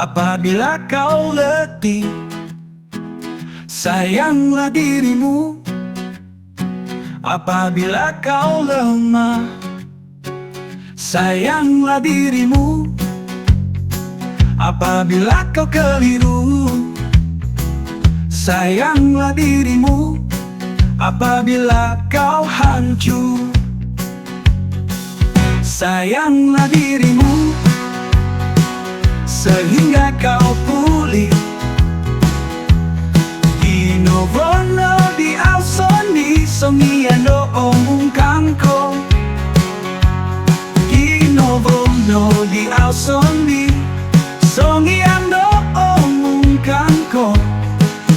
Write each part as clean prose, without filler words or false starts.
Apabila kau letih, sayanglah dirimu. Apabila kau lemah, sayanglah dirimu. Apabila kau keliru, sayanglah dirimu. Apabila kau hancur, sayanglah dirimu. Sehingga kau pulih. Inovono di alsoni songiano omungkanko. Inovono di alsoni songiano omungkanko.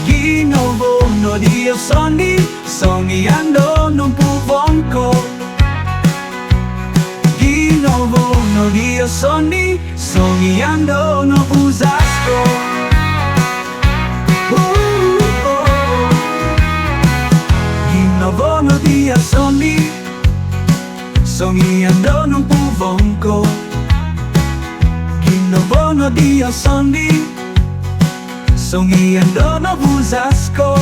Inovono di alsoni songiano numpuvonko. Inovono di alsoni songiando no usasko. Inovono di alsoni songiando no puvonko. Inovono di alsoni songiando no usasko.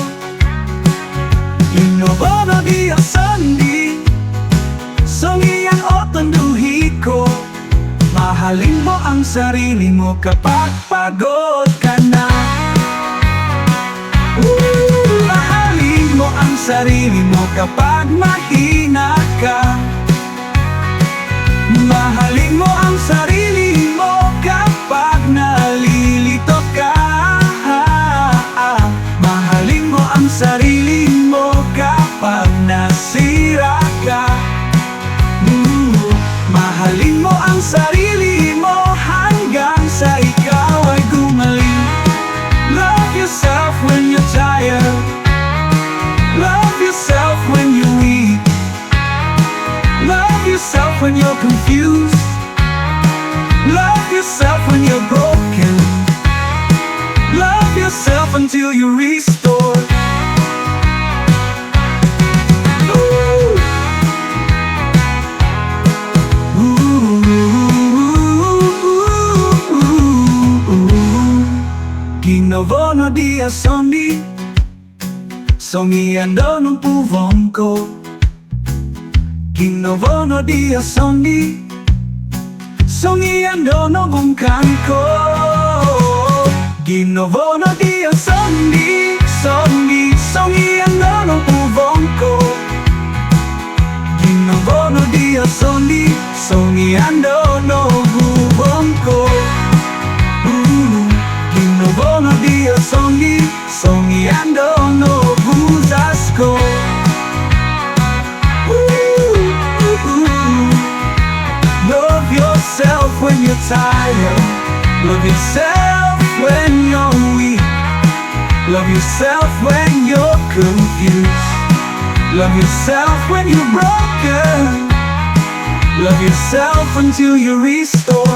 Inovono di alsoni songian otonduhiko. Mahalin mo ang sarili mo kapag pagod ka na. Mahalin mo ang sarili mo kapag mahina ka. Mahalin mo ang sarili mo kapag nalilito ka. Mahalin mo ang sarili mo kapag nasira ka. Mahalin mo ang sarili mo hanggang sa ikaw ay gumaling. Love yourself when you're tired. Love yourself when you're weak. Love yourself when you're confused. Love yourself when you're broken. Love yourself until you're restored. Inovono di alsoni songiando non puvonko. Inovono di alsoni songiando no bungkanko. Inovono di alsoni songiando no puvonko. Inovono di alsoni songiando no puvonko. Inovono di alsoni songiando no usasko. Love yourself when you're tired. Love yourself when you're weak. Love yourself when you're confused. Love yourself when you're broken. Love yourself until you're restored.